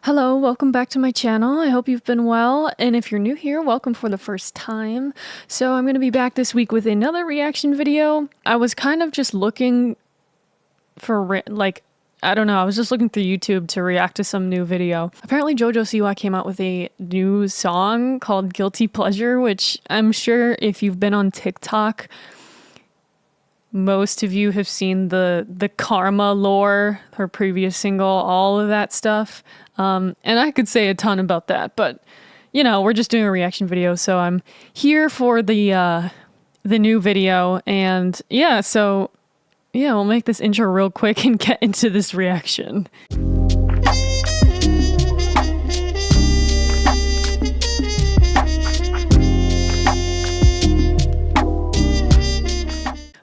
Hello, welcome back to my channel. I hope you've been well, and if you're new here, welcome for the first time. So I'm going to be back this week with another reaction video. I was kind of just looking for, I don't know, I was just looking through YouTube to react to some new video. Apparently JoJo Siwa came out with a new song called Guilty Pleasure, which I'm sure if you've been on TikTok, most of you have seen the Karma lore, her previous single, all of that stuff. And I could say a ton about that, but you know, we're just doing a reaction video, so I'm here for the new video, and yeah, so yeah, we'll make this intro real quick and get into this reaction.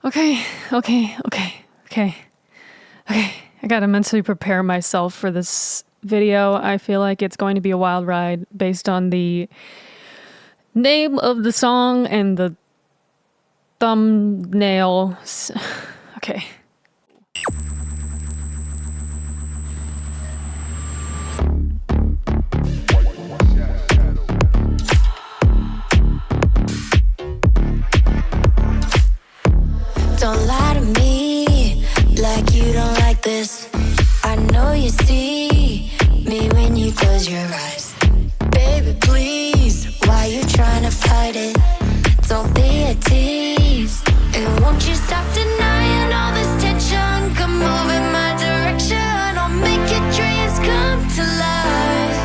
Okay. I gotta mentally prepare myself for this video. I feel like it's going to be a wild ride based on the name of the song and the thumbnail. Okay. Don't lie to me like you don't like this. I know you see me when you close your eyes. Baby, please, why you trying to fight it? Don't be a tease. And won't you stop denying all this tension? Come move in my direction. I'll make your dreams come to life.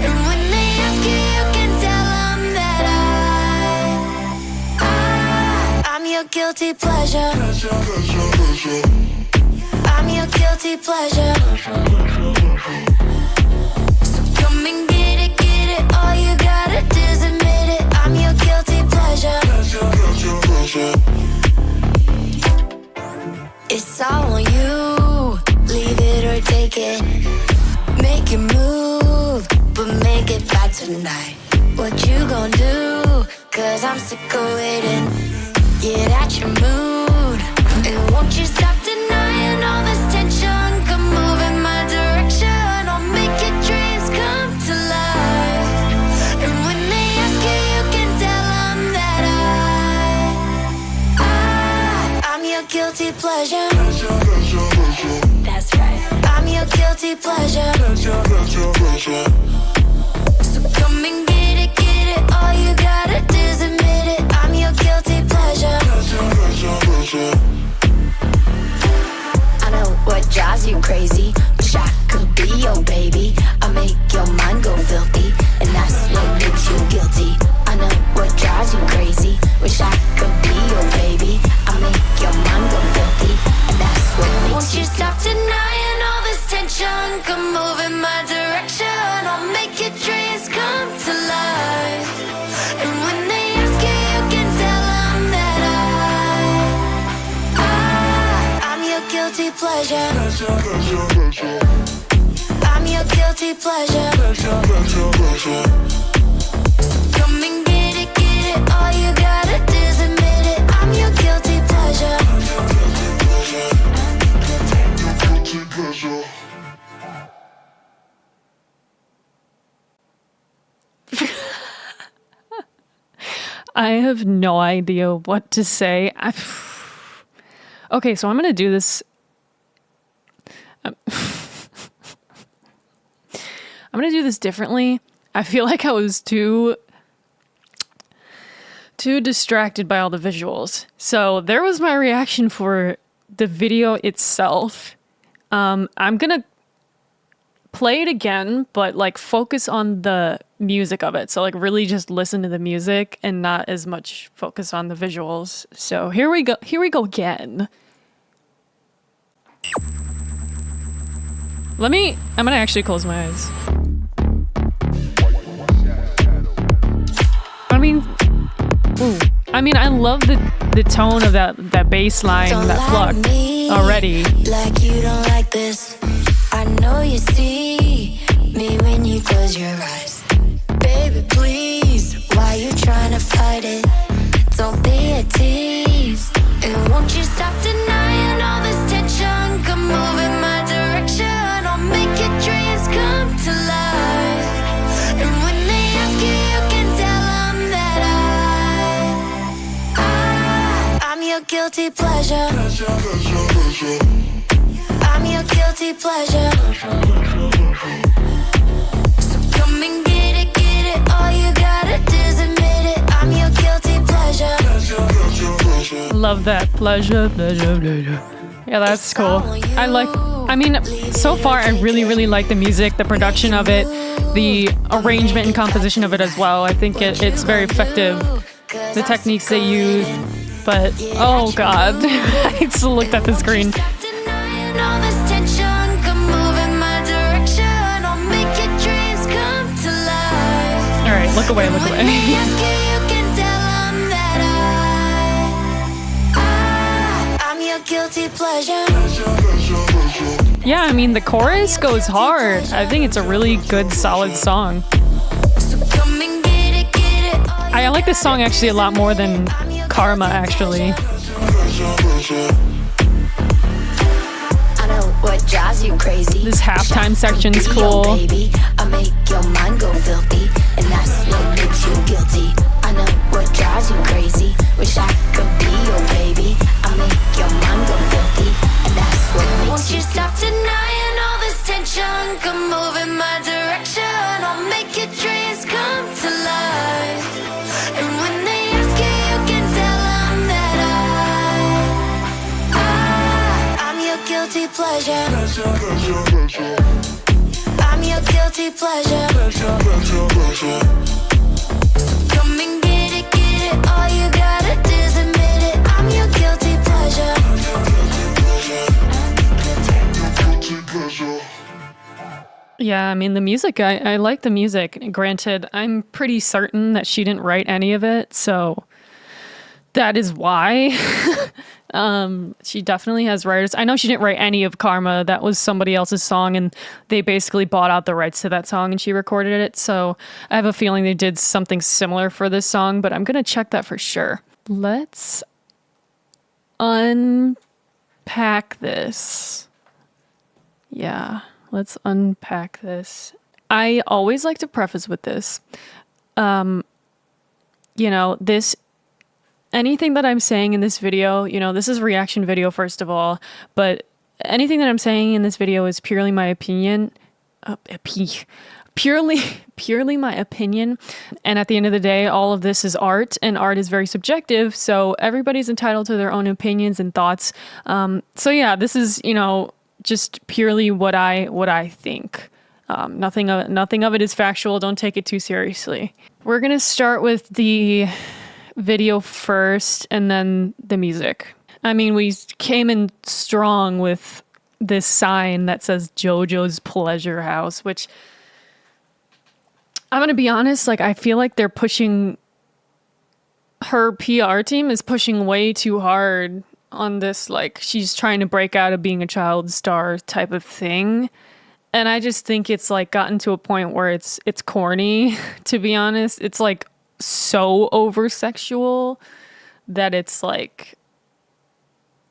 And when they ask you, you can tell them that I'm your guilty pleasure. I'm your guilty pleasure. So come and get it. All you gotta do is admit it. I'm your guilty pleasure. It's all on you. Leave it or take it. Make it move, but make it back tonight. What you gon' do? 'Cause I'm sick of waiting. Get at your mood. And won't you stop denying all this tension? Come move in my direction. I'll make your dreams come to life. And when they ask you, you can tell them that I'm your guilty pleasure. That's right. I'm your guilty pleasure. So come and get it. All you gotta do is admit it. I'm your guilty pleasure. I know what drives you crazy. Wish I could be your baby. I make your mind go filthy, and that's what makes you guilty. I know what drives you crazy. Wish I could be your baby. I make your mind go filthy, and that's what makes Won't you stop denying all this tension? Come move in my direction. I'll make your dreams come to life. And when they ask you, you can tell them that I'm your guilty pleasure. I'm your guilty pleasure. So come and get it. All you gotta do is admit it. I'm your guilty pleasure. I have no idea what to say. Okay, so I'm gonna do this. I'm gonna do this differently. I feel like I was too distracted by all the visuals. So there was my reaction for the video itself. I'm gonna play it again, but like focus on the music of it. So like really just listen to the music and not as much focus on the visuals. So here we go again. I'm gonna actually close my eyes. I mean, I love the tone of that bass line, that pluck already. Like you don't like this. I know you see me when you close your eyes. Baby, please, why you trying to fight it? Don't be a tease. And won't you stop denying all this tension? Come move in my direction. I'll make your dreams come to life. your guilty pleasure. I'm your guilty pleasure. So come and get it. All you gotta do is admit it. I'm your guilty pleasure. Love that. Pleasure. Yeah, that's cool. I mean, so far I really like the music, the production of it, the arrangement and composition of it as well. I think it's very effective, the techniques they use, but oh god, I just looked at the screen. Alright, look away. Guilty pleasure. Yeah, I mean, the chorus goes hard. I think it's a really good, solid song. I like this song actually a lot more than Karma, actually. This halftime section's cool. I make your mind go filthy, and that's what makes you guilty. I know what drives you crazy. Wish I could be your baby. I make your mind go filthy, and that's what makes Won't you stop denying all this tension? Come move in my direction. I'll make your dreams come to life. And when they ask you, you can tell them that I'm your guilty pleasure. I'm your guilty pleasure. So come and get it. All you gotta do is admit it. I'm your guilty pleasure. Yeah, I mean, the music, I like the music. Granted, I'm pretty certain that she didn't write any of it, so that is why. She definitely has writers. I know she didn't write any of Karma. That was somebody else's song, and they basically bought out the rights to that song, and she recorded it. So I have a feeling they did something similar for this song, but I'm going to check that for sure. Let's unpack this. Yeah, let's unpack this. I always like to preface with this. You know, anything that I'm saying in this video, you know, this is a reaction video, first of all, but anything that I'm saying in this video is purely my opinion. Purely my opinion. And at the end of the day, all of this is art, and art is very subjective. So everybody's entitled to their own opinions and thoughts. So yeah, this is, you know, just purely what I think. Nothing of it is factual. Don't take it too seriously. We're going to start with the video first and then the music. I mean, we came in strong with this sign that says JoJo's Pleasure House, which I'm going to be honest, like, I feel like they're pushing, her PR team is pushing way too hard on this, like, she's trying to break out of being a child star type of thing. And I just think it's like gotten to a point where it's corny, to be honest. It's like so over sexual that it's like,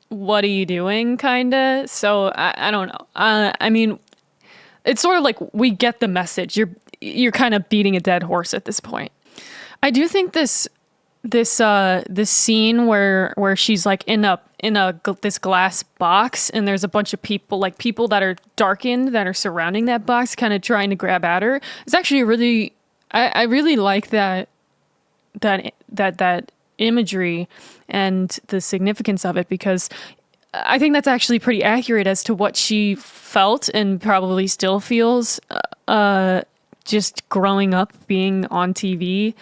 what are you doing, kinda? So I don't know. I mean, it's sort of like, we get the message. You're kind of beating a dead horse at this point. I do think this scene where she's like in this glass box, and there's a bunch of people, like people that are darkened, that are surrounding that box, kind of trying to grab at her. It's actually really, I really like that imagery and the significance of it, because I think that's actually pretty accurate as to what she felt and probably still feels just growing up, being on TV,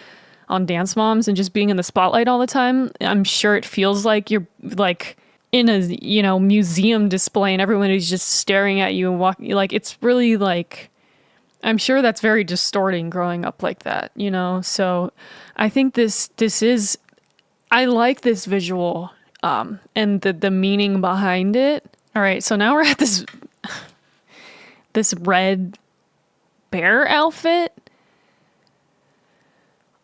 on Dance Moms, and just being in the spotlight all the time. I'm sure it feels like you're like in a, you know, museum display, and everyone is just staring at you and walking. Like, it's really like, I'm sure that's very distorting growing up like that, you know? So I think this is, I like this visual and the meaning behind it. All right, so now we're at this red bear outfit.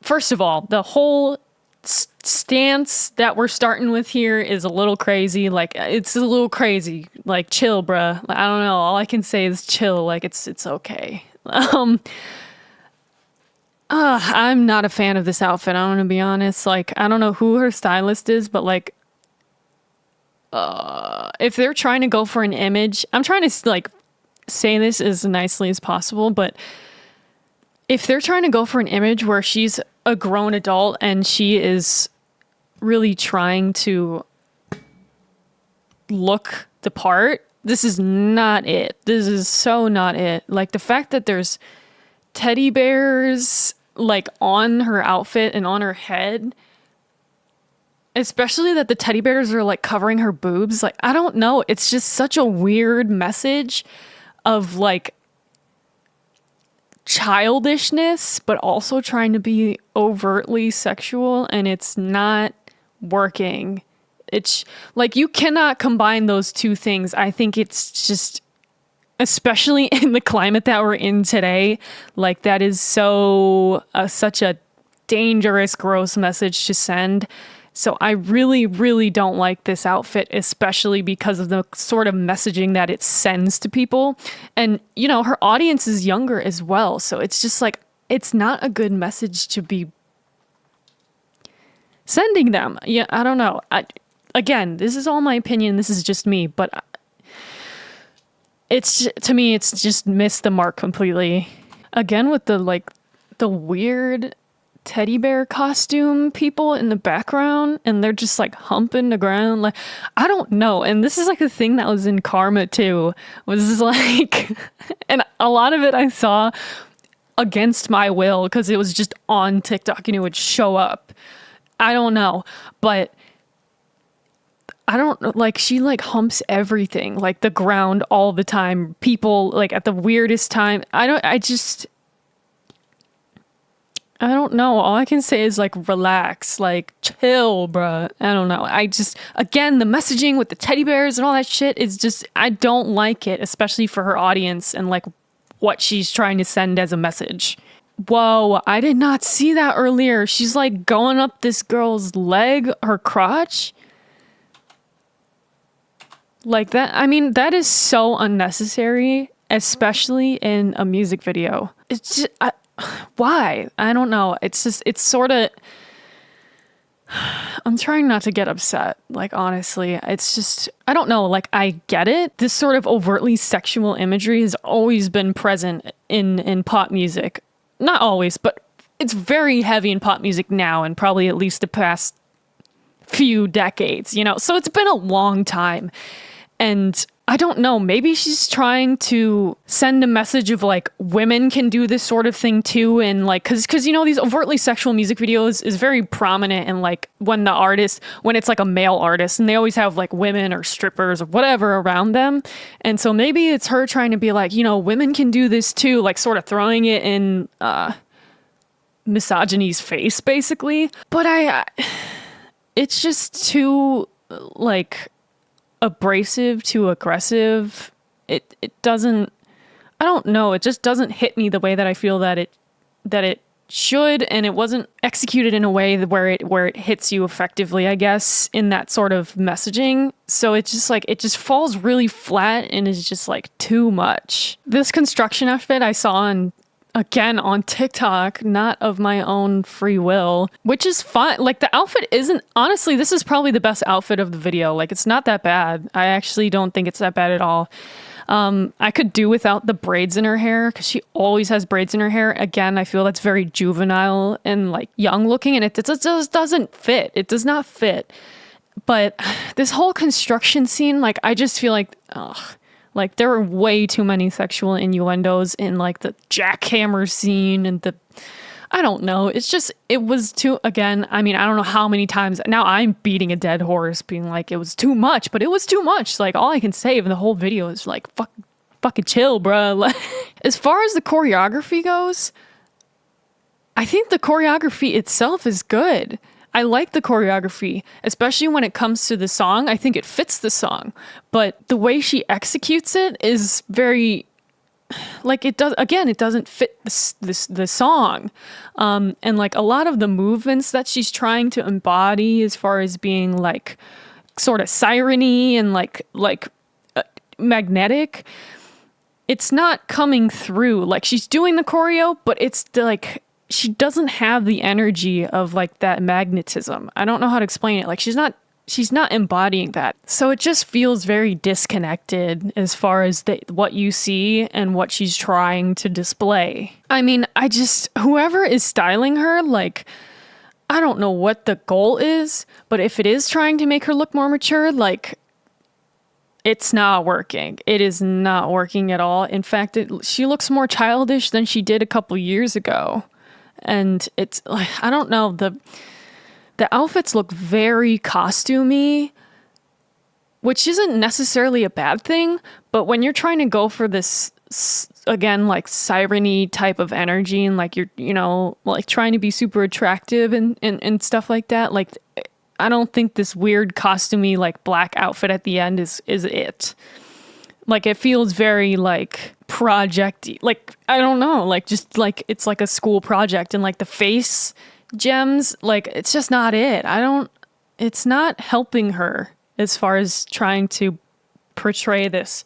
First of all, the whole stance that we're starting with here is a little crazy. Like, it's a little crazy. Like, chill, bruh. I don't know. All I can say is chill. Like, it's okay. I'm not a fan of this outfit. I'm gonna be honest. Like, I don't know who her stylist is, but like, if they're trying to go for an image, I'm trying to like say this as nicely as possible, but if they're trying to go for an image where she's a grown adult and she is really trying to look the part, this is not it. This is so not it. Like the fact that there's teddy bears like on her outfit and on her head, especially that the teddy bears are like covering her boobs. Like, I don't know. It's just such a weird message of like childishness, but also trying to be overtly sexual, and it's not working. It's like you cannot combine those two things. I think it's just, especially in the climate that we're in today, like that is so such a dangerous, gross message to send. So I really, really don't like this outfit, especially because of the sort of messaging that it sends to people. And, you know, her audience is younger as well. So it's just like, it's not a good message to be sending them. Yeah, I don't know. Again, this is all my opinion. This is just me. But it's, to me, it's just missed the mark completely. Again, with the, like, the weird teddy bear costume people in the background, and they're just like humping the ground, like I don't know. And this is like a thing that was in Karma too, was like and a lot of it I saw against my will because it was just on TikTok and it would show up. I don't know, but I don't like, she like humps everything, like the ground all the time, people like at the weirdest time. I don't know. All I can say is like, relax, like chill, bruh. I don't know. Again, the messaging with the teddy bears and all that shit is just, I don't like it, especially for her audience and like what she's trying to send as a message. Whoa, I did not see that earlier. She's like going up this girl's leg, her crotch. Like that. I mean, that is so unnecessary, especially in a music video. It's just, why? I don't know. It's just, it's sort of, I'm trying not to get upset. Like, honestly, it's just, I don't know. Like, I get it. This sort of overtly sexual imagery has always been present in pop music. Not always, but it's very heavy in pop music now, and probably at least the past few decades, you know? So it's been a long time. And I don't know, maybe she's trying to send a message of like, women can do this sort of thing too. And like, cause you know, these overtly sexual music videos is very prominent in like when it's like a male artist, and they always have like women or strippers or whatever around them. And so maybe it's her trying to be like, you know, women can do this too, like sort of throwing it in misogyny's face basically. But it's just too like abrasive, too aggressive. It doesn't, I don't know, it just doesn't hit me the way that I feel that it should, and it wasn't executed in a way where it hits you effectively, I guess, in that sort of messaging. So it's just like, it just falls really flat and is just like too much. This construction outfit I saw again on TikTok, not of my own free will, which is fine. Like the outfit isn't, honestly, this is probably the best outfit of the video. Like it's not that bad. I actually don't think it's that bad at all. I could do without the braids in her hair because she always has braids in her hair. Again, I feel that's very juvenile and like young looking, and it just doesn't fit. It does not fit. But this whole construction scene, like I just feel like, ugh. Like there are way too many sexual innuendos in like the jackhammer scene and I don't know. It's just, it was too, again, I mean, I don't know how many times, now I'm beating a dead horse being like, it was too much, but it was too much. Like all I can say in the whole video is like, fucking chill, bruh. Like, as far as the choreography goes, I think the choreography itself is good. I like the choreography, especially when it comes to the song. I think it fits the song, but the way she executes it is very, like it doesn't fit the song. And like a lot of the movements that she's trying to embody as far as being like sort of siren-y and like magnetic, it's not coming through. Like she's doing the choreo, but it's like, she doesn't have the energy of like that magnetism. I don't know how to explain it. Like she's not she's not embodying that. So it just feels very disconnected as far as what you see and what she's trying to display. I mean, whoever is styling her, like, I don't know what the goal is, but if it is trying to make her look more mature, like, it's not working. It is not working at all. In fact, she looks more childish than she did a couple years ago. And it's like, I don't know, the outfits look very costumey, which isn't necessarily a bad thing, but when you're trying to go for this, again, like siren-y type of energy, and like you're, like trying to be super attractive and stuff like that, like, I don't think this weird costumey like black outfit at the end is it. Like, it feels very like project-y. Like, I don't know, like just like it's like a school project, and like the face gems, like it's just not it. It's not helping her as far as trying to portray this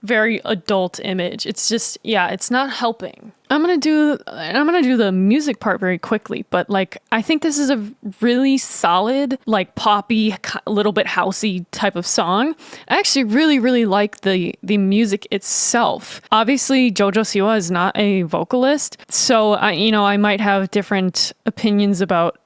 very adult image. It's just, yeah, it's not helping. I'm gonna do the music part very quickly, but like I think this is a really solid, like poppy, a little bit housey type of song. I actually really, really like the music itself. Obviously, JoJo Siwa is not a vocalist, so I might have different opinions about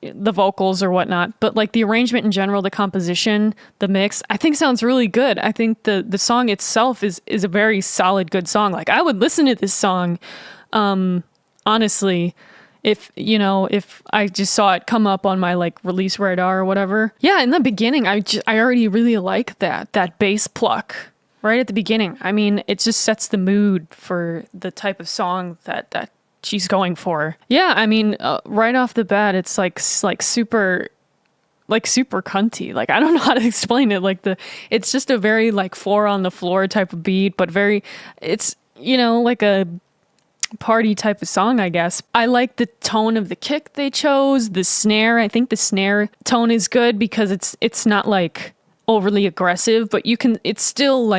the vocals or whatnot, but like the arrangement in general, the composition, the mix, I think sounds really good. I think the song itself is a very solid, good song. Like, I would listen to this song, honestly, if I just saw it come up on my like release radar or whatever. Yeah, in the beginning, I already really like that bass pluck right at the beginning. I mean, it just sets the mood for the type of song that she's going for. Yeah, I mean, right off the bat, it's like super cunty. Like, I don't know how to explain it. Like, it's just a very like four on the floor type of beat, but it's like a party type of song, I guess. I like the tone of the kick they chose, the snare. I think the snare tone is good because it's not like overly aggressive, but you can still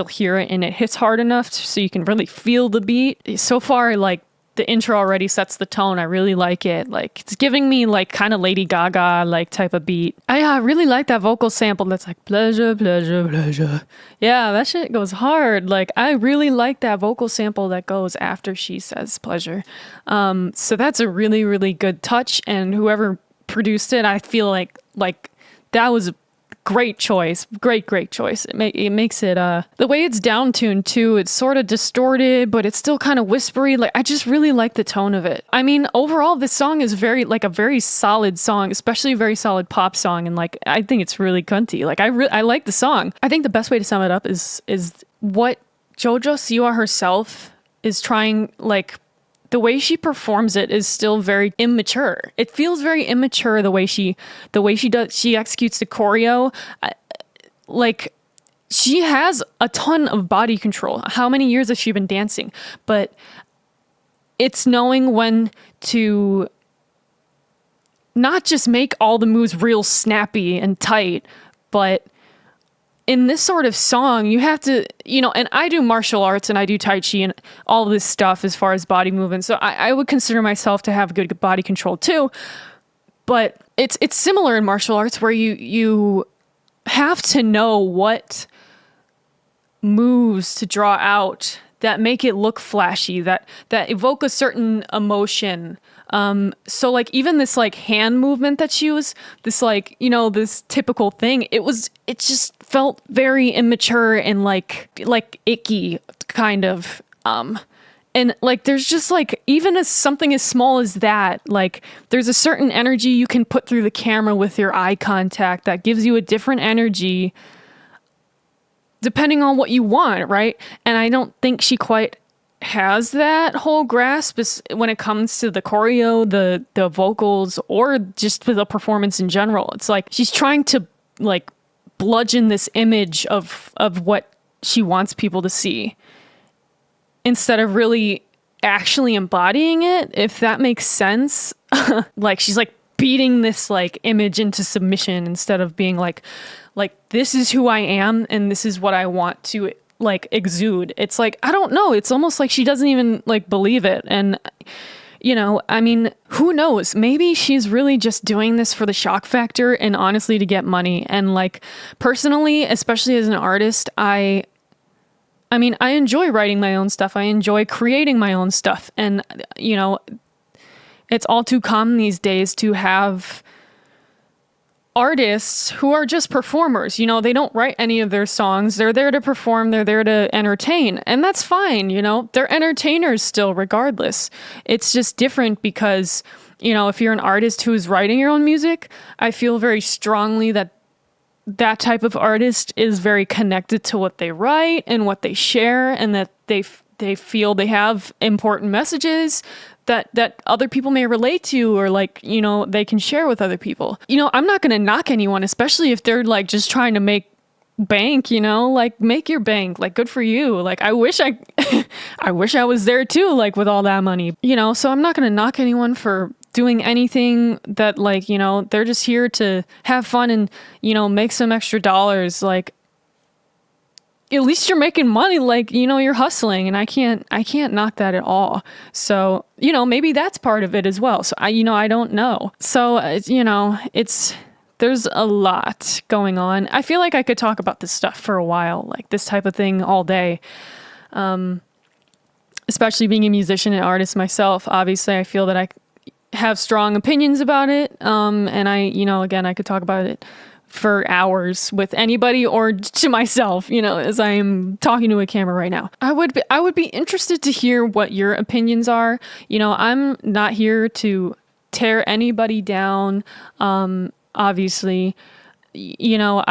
hear it, and it hits hard enough so you can really feel the beat. So far, like, the intro already sets the tone. I really like it. Like, it's giving me like kind of Lady Gaga like type of beat. I really like that vocal sample that's like pleasure, pleasure, pleasure. Yeah, that shit goes hard. Like, I really like that vocal sample that goes after she says pleasure. So that's a really, really good touch. And whoever produced it, I feel like that was a great choice. Great choice. It makes it, the way it's down tuned too, it's sort of distorted, but it's still kind of whispery. Like, I just really like the tone of it. I mean, overall, this song is a very solid song, especially a very solid pop song. And like, I think it's really cunty. Like, I like the song. I think the best way to sum it up is what JoJo Siwa herself is trying, like, the way she performs it is still very immature. It feels very immature the way she executes the choreo. Like, she has a ton of body control. How many years has she been dancing? But it's knowing when to not just make all the moves real snappy and tight, but in this sort of song, you have to, and I do martial arts and I do Tai Chi and all this stuff as far as body movement. So I would consider myself to have good body control too. But it's similar in martial arts where you have to know what moves to draw out that make it look flashy, that evoke a certain emotion. So like even this like hand movement that she was, this like, this typical thing, it just felt very immature and like icky kind of. And like, there's just like, even as something as small as that, like there's a certain energy you can put through the camera with your eye contact that gives you a different energy depending on what you want, right? And I don't think she quite has that whole grasp when it comes to the choreo, the vocals, or just the performance in general. It's like she's trying to like bludgeon this image of what she wants people to see instead of really actually embodying it, if that makes sense. Like, she's like beating this like image into submission instead of being like this is who I am and this is what I want to like exude. It's like, I don't know, it's almost like she doesn't even like believe it. And you know, I mean, who knows? Maybe she's really just doing this for the shock factor and honestly to get money. And like personally, especially as an artist, I mean, I enjoy writing my own stuff. I enjoy creating my own stuff. And, you know, it's all too common these days to have artists who are just performers. You know, they don't write any of their songs. They're there to perform. They're there to entertain. And that's fine. You know, they're entertainers still, regardless. It's just different because, you know, if you're an artist who is writing your own music, I feel very strongly that that type of artist is very connected to what they write and what they share, and that they feel they have important messages that other people may relate to, or like, you know, they can share with other people. You know, I'm not going to knock anyone, especially if they're like just trying to make bank, you know, like make your bank, like good for you. Like I wish I wish I was there too, like with all that money, you know, so I'm not going to knock anyone for doing anything that, like, you know, they're just here to have fun and, you know, make some extra dollars. Like, at least you're making money, like, you know, you're hustling, and I can't knock that at all. So, you know, maybe that's part of it as well. So I don't know. So, you know, there's a lot going on. I feel like I could talk about this stuff for a while, like this type of thing all day. Especially being a musician and artist myself, obviously I feel that I have strong opinions about it. And I, you know, again, I could talk about it for hours with anybody or to myself, you know, as I'm talking to a camera right now. I would be interested to hear what your opinions are. You know, I'm not here to tear anybody down. Obviously, you know,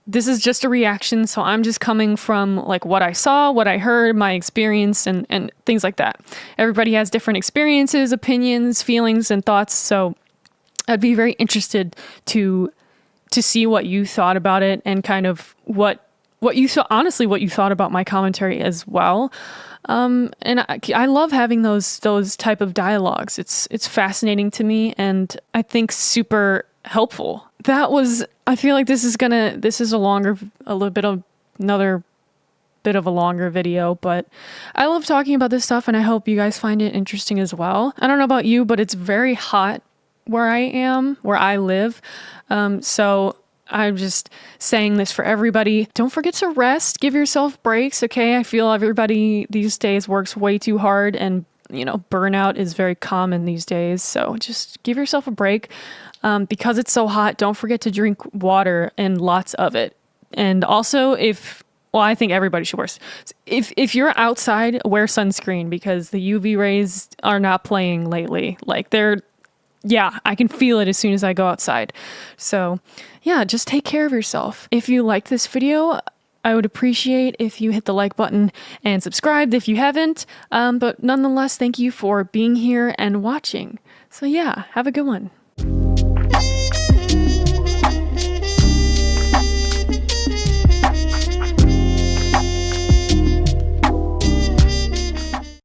this is just a reaction. So I'm just coming from like what I saw, what I heard, my experience, and things like that. Everybody has different experiences, opinions, feelings, and thoughts. So I'd be very interested to see what you thought about it, and kind of what you thought, honestly, what you thought about my commentary as well. And I love having those type of dialogues. It's fascinating to me, and I think super helpful. I feel like this is another bit of a longer video, but I love talking about this stuff, and I hope you guys find it interesting as well. I don't know about you, but it's very hot where I live. So I'm just saying this for everybody. Don't forget to rest. Give yourself breaks, okay? I feel everybody these days works way too hard, and, you know, burnout is very common these days. So just give yourself a break. Because it's so hot, don't forget to drink water, and lots of it. And also I think everybody should wear, if you're outside, wear sunscreen, because the UV rays are not playing lately. Like I can feel it as soon as I go outside. So yeah, just take care of yourself. If you like this video, I would appreciate if you hit the like button and subscribe if you haven't. But nonetheless, thank you for being here and watching. So yeah, have a good one.